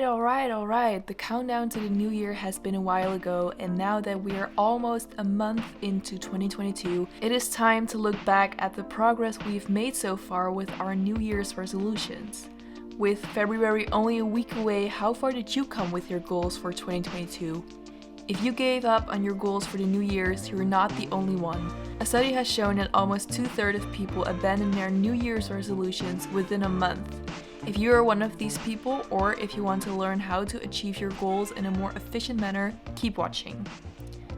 Alright. The countdown to the new year has been a while ago, and now that we are almost a month into 2022, it is time to look back at the progress we've made so far with our New Year's resolutions. With February only a week away, how far did you come with your goals for 2022? If you gave up on your goals for the New Year's, you're not the only one. A study has shown that almost 2/3 of people abandon their New Year's resolutions within a month. If you are one of these people, or if you want to learn how to achieve your goals in a more efficient manner, keep watching.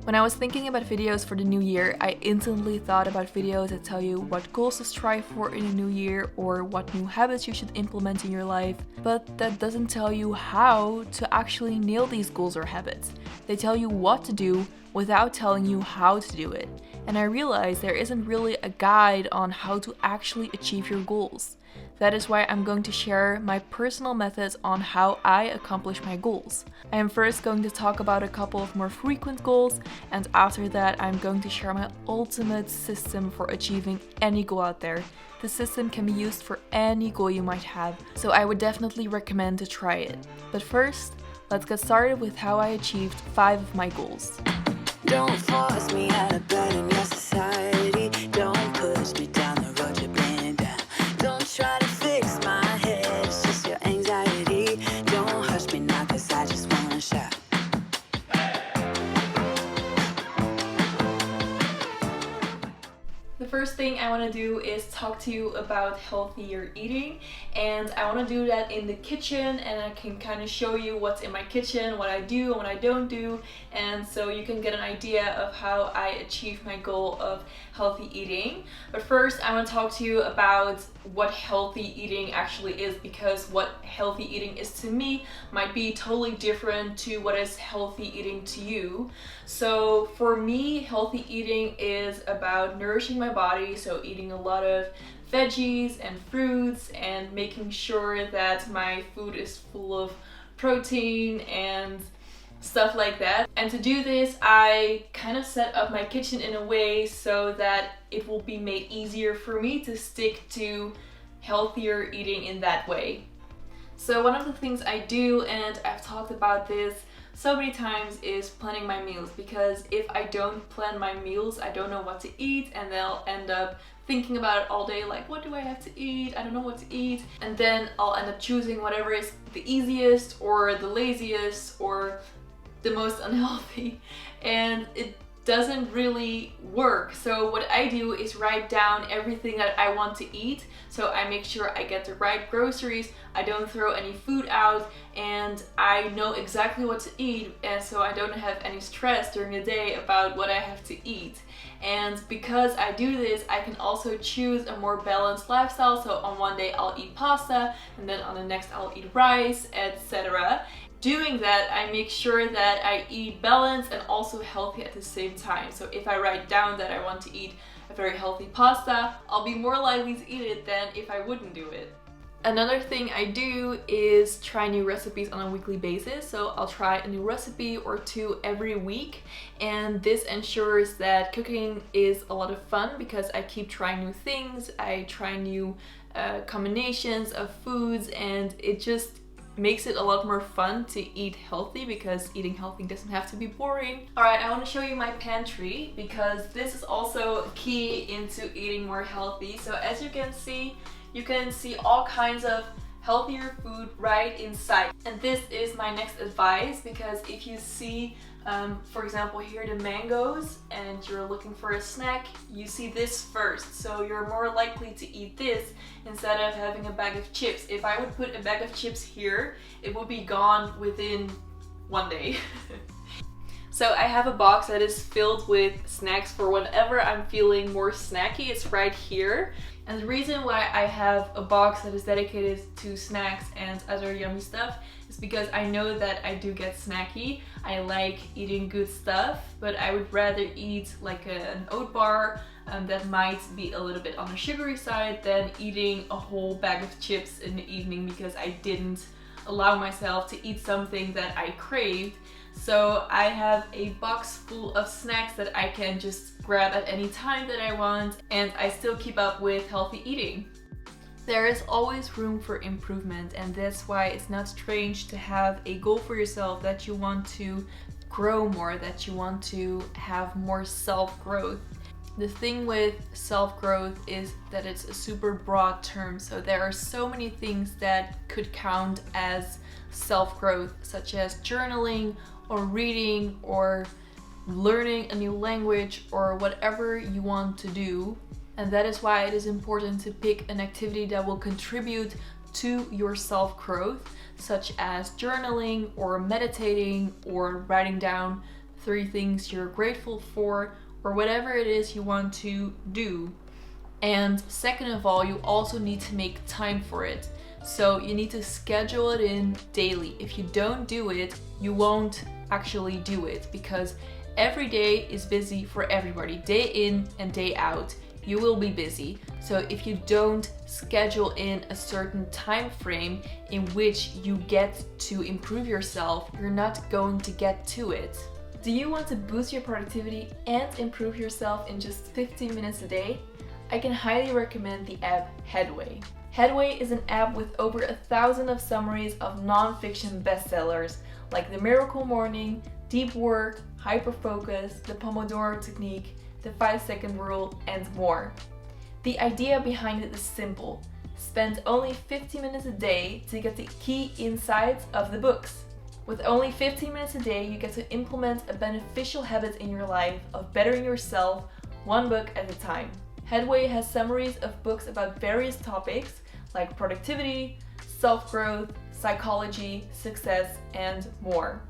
When I was thinking about videos for the new year, I instantly thought about videos that tell you what goals to strive for in the new year or what new habits you should implement in your life, but that doesn't tell you how to actually nail these goals or habits. They tell you what to do without telling you how to do it. And I realized there isn't really a guide on how to actually achieve your goals. That is why I'm going to share my personal methods on how I accomplish my goals. I am first going to talk about a couple of more frequent goals, and after that I'm going to share my ultimate system for achieving any goal out there. The system can be used for any goal you might have, so I would definitely recommend to try it. But first, let's get started with how I achieved 5 of my goals. Don't force me out of bed in your society. Don't push me down the road you've been down. Don't try to fix my head, it's just your anxiety. Don't hush me now, cause I just wanna shout. The first thing I want to do is talk to you about healthier eating, and I want to do that in the kitchen, and I can kind of show you what's in my kitchen, what I do and what I don't do, and so you can get an idea of how I achieve my goal of healthy eating. But first I want to talk to you about what healthy eating actually is, because what healthy eating is to me might be totally different to what is healthy eating to you. So for me, healthy eating is about nourishing my body, so eating a lot of veggies and fruits and making sure that my food is full of protein and stuff like that. And to do this, I kind of set up my kitchen in a way so that it will be made easier for me to stick to healthier eating in that way. So one of the things I do, and I've talked about this so many times, is planning my meals, because if I don't plan my meals, I don't know what to eat, and they'll end up thinking about it all day, like, what do I have to eat? I don't know what to eat. And then I'll end up choosing whatever is the easiest or the laziest or the most unhealthy, and it doesn't really work. So what I do is write down everything that I want to eat, so I make sure I get the right groceries, I don't throw any food out, and I know exactly what to eat, and so I don't have any stress during the day about what I have to eat. And because I do this, I can also choose a more balanced lifestyle. So on one day I'll eat pasta, and then on the next I'll eat rice, etc. Doing that, I make sure that I eat balanced and also healthy at the same time. So if I write down that I want to eat a very healthy pasta, I'll be more likely to eat it than if I wouldn't do it. Another thing I do is try new recipes on a weekly basis. So I'll try a new recipe or two every week, and this ensures that cooking is a lot of fun because I keep trying new things, I try new combinations of foods, and it just makes it a lot more fun to eat healthy, because eating healthy doesn't have to be boring. Alright, I want to show you my pantry, because this is also key into eating more healthy. So as you can see all kinds of healthier food right inside. And this is my next advice, because if you see for example here the mangoes and you're looking for a snack, you see this first, so you're more likely to eat this instead of having a bag of chips. If I would put a bag of chips here, it would be gone within one day. So I have a box that is filled with snacks for whenever I'm feeling more snacky. It's right here. And the reason why I have a box that is dedicated to snacks and other yummy stuff is because I know that I do get snacky. I like eating good stuff, but I would rather eat like an oat bar that might be a little bit on the sugary side than eating a whole bag of chips in the evening, because I didn't allow myself to eat something that I craved. So I have a box full of snacks that I can just grab at any time that I want, and I still keep up with healthy eating. There is always room for improvement, and that's why it's not strange to have a goal for yourself that you want to grow more, that you want to have more self-growth. The thing with self-growth is that it's a super broad term, so there are so many things that could count as self-growth, such as journaling or reading or learning a new language or whatever you want to do. And that is why it is important to pick an activity that will contribute to your self-growth, such as journaling or meditating or writing down 3 things you're grateful for, or whatever it is you want to do. And second of all, you also need to make time for it. So you need to schedule it in daily. If you don't do it, you won't actually do it, because every day is busy for everybody. Day in and day out, you will be busy. So if you don't schedule in a certain time frame in which you get to improve yourself, you're not going to get to it. Do you want to boost your productivity and improve yourself in just 15 minutes a day? I can highly recommend the app Headway. Headway is an app with over 1,000 of summaries of non-fiction bestsellers like The Miracle Morning, Deep Work, Hyperfocus, The Pomodoro Technique, The 5-Second Rule, and more. The idea behind it is simple. Spend only 15 minutes a day to get the key insights of the books. With only 15 minutes a day, you get to implement a beneficial habit in your life of bettering yourself one book at a time. Headway has summaries of books about various topics like productivity, self-growth, psychology, success, and more.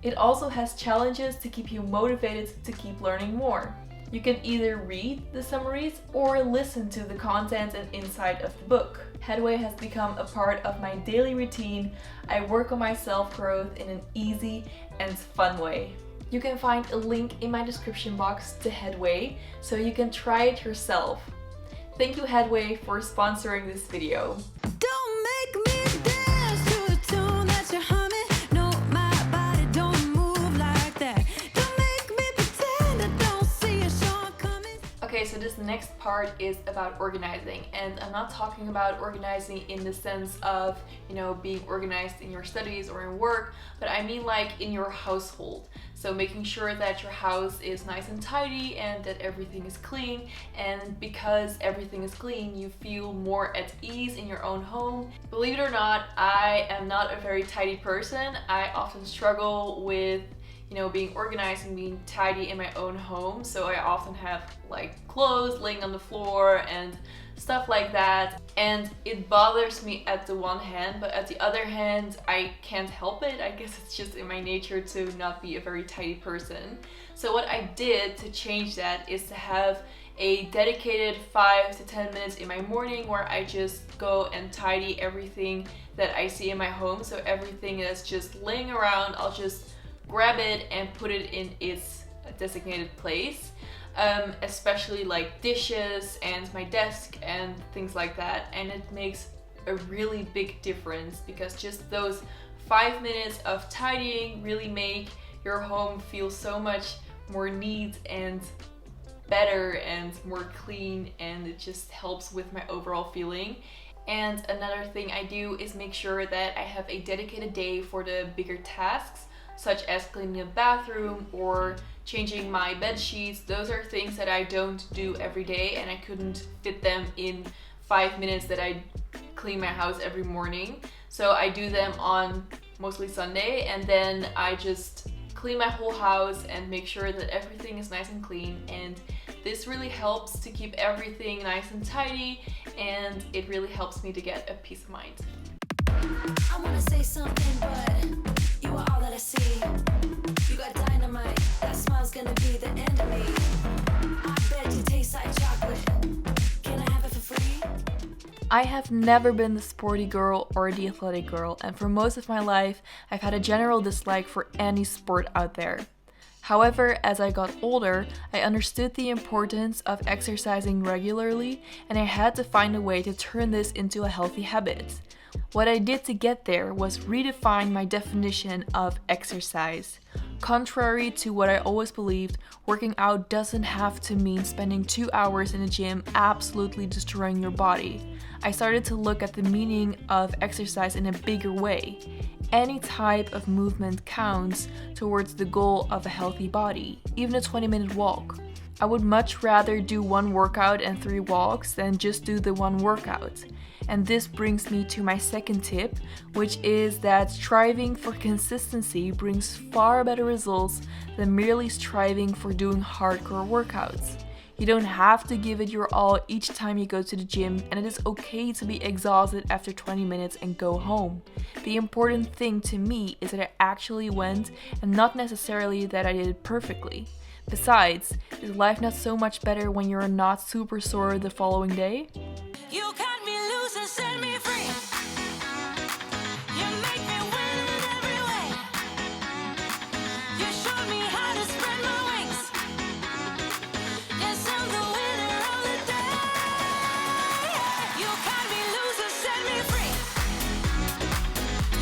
It also has challenges to keep you motivated to keep learning more. You can either read the summaries or listen to the content and insight of the book. Headway has become a part of my daily routine. I work on my self-growth in an easy and fun way. You can find a link in my description box to Headway so you can try it yourself. Thank you, Headway, for sponsoring this video. Don't make me dance to the tune that you're humming. No, my body don't move like that. Don't make me pretend I don't see a shortcoming. Okay, so this next part is about organizing, and I'm not talking about organizing in the sense of, being organized in your studies or in work, but I mean like in your household. So making sure that your house is nice and tidy and that everything is clean, and because everything is clean, you feel more at ease in your own home. Believe it or not, I am not a very tidy person. I often struggle with being organized and being tidy in my own home. So I often have like clothes laying on the floor and stuff like that. And it bothers me at the one hand, but at the other hand, I can't help it. I guess it's just in my nature to not be a very tidy person. So what I did to change that is to have a dedicated 5 to 10 minutes in my morning where I just go and tidy everything that I see in my home. So everything that's just laying around, I'll just grab it and put it in its designated place, especially like dishes and my desk and things like that. And it makes a really big difference because just those 5 minutes of tidying really make your home feel so much more neat and better and more clean, and it just helps with my overall feeling. And another thing I do is make sure that I have a dedicated day for the bigger tasks, such as cleaning a bathroom or changing my bed sheets. Those are things that I don't do every day, and I couldn't fit them in 5 minutes that I clean my house every morning. So I do them on mostly Sunday, and then I just clean my whole house and make sure that everything is nice and clean. And this really helps to keep everything nice and tidy, and it really helps me to get a peace of mind. I wanna say something, but you are all that I see. You got dynamite, that smile's gonna be the end of me. I bet you taste like chocolate. Can I have it for free? I have never been the sporty girl or the athletic girl, and for most of my life, I've had a general dislike for any sport out there. However, as I got older, I understood the importance of exercising regularly, and I had to find a way to turn this into a healthy habit. What I did to get there was redefine my definition of exercise. Contrary to what I always believed, working out doesn't have to mean spending 2 hours in the gym absolutely destroying your body. I started to look at the meaning of exercise in a bigger way. Any type of movement counts towards the goal of a healthy body, even a 20-minute walk. I would much rather do one workout and 3 walks than just do the one workout. And this brings me to my second tip, which is that striving for consistency brings far better results than merely striving for doing hardcore workouts. You don't have to give it your all each time you go to the gym, and it is okay to be exhausted after 20 minutes and go home. The important thing to me is that I actually went and not necessarily that I did it perfectly. Besides, is life not so much better when you're not super sore the following day? You cut me loose and set me free. You make me win in every way. You showed me how to spread my wings. Yes, I'm the winner of the day. You cut me loose and set me free.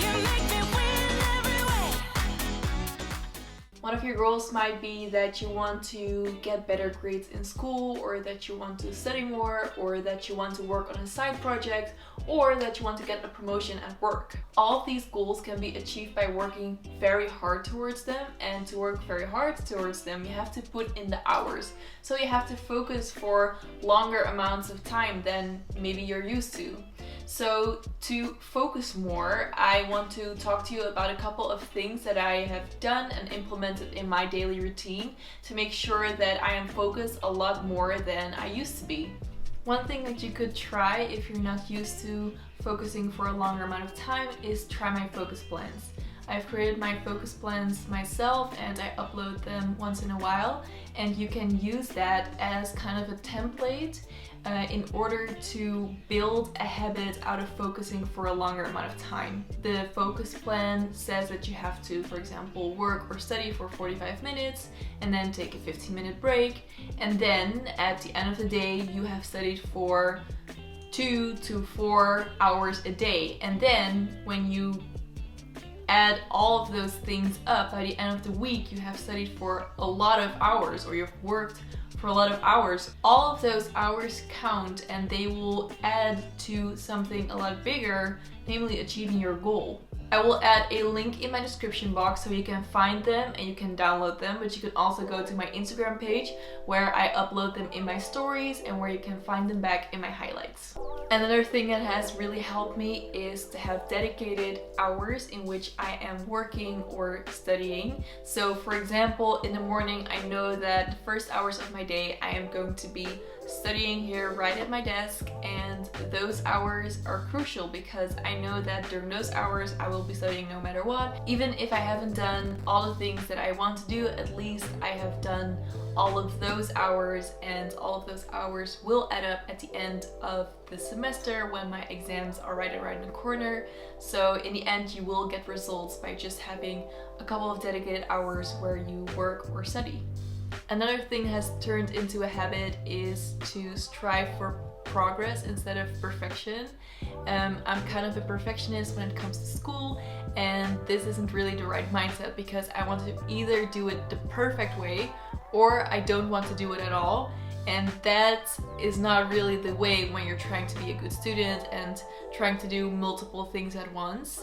You make me win in every way. One of your goals might be that you want to get better grades in school, or that you want to study more, or that you want to work on a side project, or that you want to get a promotion at work. All of these goals can be achieved by working very hard towards them, and to work very hard towards them, you have to put in the hours. So you have to focus for longer amounts of time than maybe you're used to. So to focus more, I want to talk to you about a couple of things that I have done and implemented in my daily routine to make sure that I am focused a lot more than I used to be. One thing that you could try if you're not used to focusing for a longer amount of time is try my focus plans. I've created my focus plans myself and I upload them once in a while, and you can use that as kind of a template in order to build a habit out of focusing for a longer amount of time. The focus plan says that you have to, for example, work or study for 45 minutes and then take a 15-minute break, and then at the end of the day you have studied for 2 to 4 hours a day, and then when you add all of those things up, by the end of the week you have studied for a lot of hours, or you've worked for a lot of hours. All of those hours count and they will add to something a lot bigger, namely achieving your goal. I will add a link in my description box so you can find them and you can download them, but you can also go to my Instagram page where I upload them in my stories and where you can find them back in my highlights. Another thing that has really helped me is to have dedicated hours in which I am working or studying. So for example, in the morning I know that the first hours of my day I am going to be studying here right at my desk, and those hours are crucial because I know that during those hours I will be studying no matter what. Even if I haven't done all the things that I want to do, at least I have done all of those hours, and all of those hours will add up at the end of the semester when my exams are right in the corner. So in the end you will get results by just having a couple of dedicated hours where you work or study. Another thing that has turned into a habit is to strive for progress instead of perfection. I'm kind of a perfectionist when it comes to school, and this isn't really the right mindset because I want to either do it the perfect way or I don't want to do it at all. And that is not really the way when you're trying to be a good student and trying to do multiple things at once,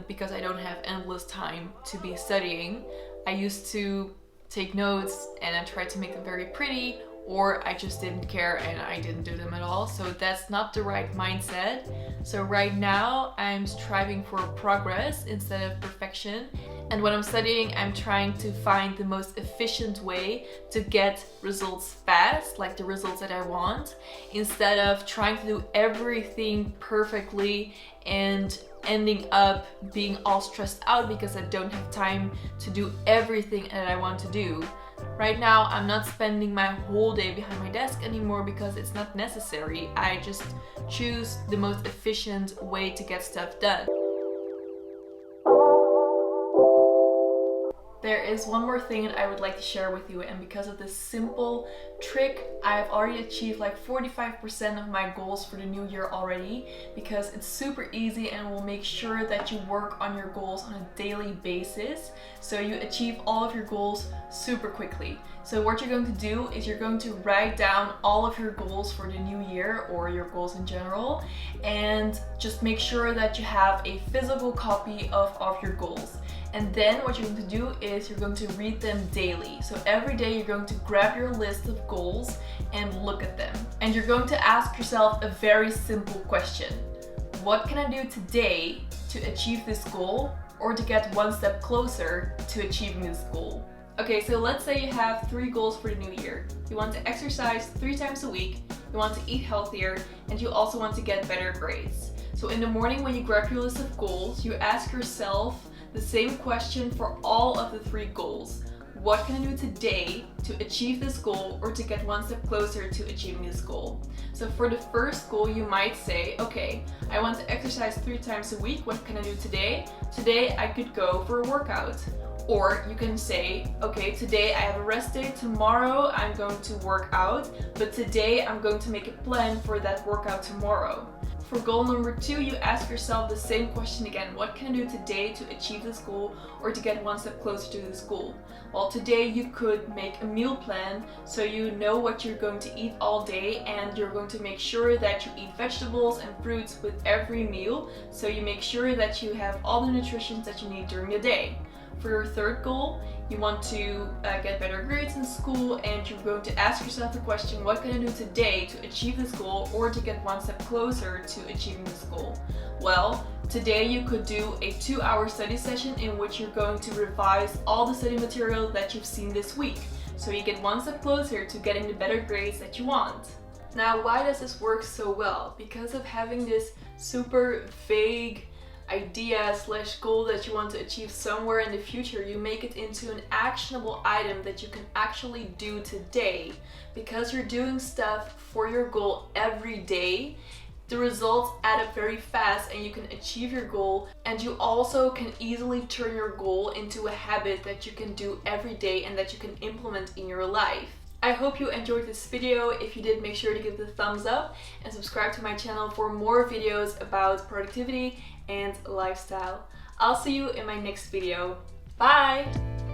because I don't have endless time to be studying. I used to take notes and I tried to make them very pretty, or I just didn't care and I didn't do them at all. So that's not the right mindset. So right now I'm striving for progress instead of perfection. And when I'm studying, I'm trying to find the most efficient way to get results fast, like the results that I want, instead of trying to do everything perfectly and ending up being all stressed out because I don't have time to do everything that I want to do. Right now, I'm not spending my whole day behind my desk anymore because it's not necessary. I just choose the most efficient way to get stuff done. There is one more thing I would like to share with you, and because of this simple trick, I've already achieved like 45% of my goals for the new year already, because it's super easy and will make sure that you work on your goals on a daily basis so you achieve all of your goals super quickly. So what you're going to do is you're going to write down all of your goals for the new year, or your goals in general, and just make sure that you have a physical copy of your goals. And then what you're going to do is you're going to read them daily. So every day you're going to grab your list of goals and look at them. And you're going to ask yourself a very simple question. What can I do today to achieve this goal, or to get one step closer to achieving this goal? Okay, so let's say you have 3 goals for the new year. You want to exercise 3 times a week, you want to eat healthier, and you also want to get better grades. So in the morning when you grab your list of goals, you ask yourself the same question for all of the 3 goals. What can I do today to achieve this goal, or to get one step closer to achieving this goal? So for the first goal, you might say, okay, I want to exercise 3 times a week. What can I do today? Today I could go for a workout. Or you can say, okay, today I have a rest day, tomorrow I'm going to work out, but today I'm going to make a plan for that workout tomorrow. For goal number 2, you ask yourself the same question again. What can I do today to achieve this goal, or to get one step closer to this goal? Well, today you could make a meal plan so you know what you're going to eat all day, and you're going to make sure that you eat vegetables and fruits with every meal, so you make sure that you have all the nutrition that you need during the day. For your third goal, you want to get better grades in school, and you're going to ask yourself the question, what can I do today to achieve this goal, or to get one step closer to achieving this goal? Well, today you could do a 2-hour study session in which you're going to revise all the study material that you've seen this week, so you get one step closer to getting the better grades that you want. Now, why does this work so well? Because of having this super vague idea/goal that you want to achieve somewhere in the future, you make it into an actionable item that you can actually do today. Because you're doing stuff for your goal every day, the results add up very fast and you can achieve your goal, and you also can easily turn your goal into a habit that you can do every day and that you can implement in your life. I hope you enjoyed this video. If you did, make sure to give it a thumbs up and subscribe to my channel for more videos about productivity and lifestyle. I'll see you in my next video. Bye!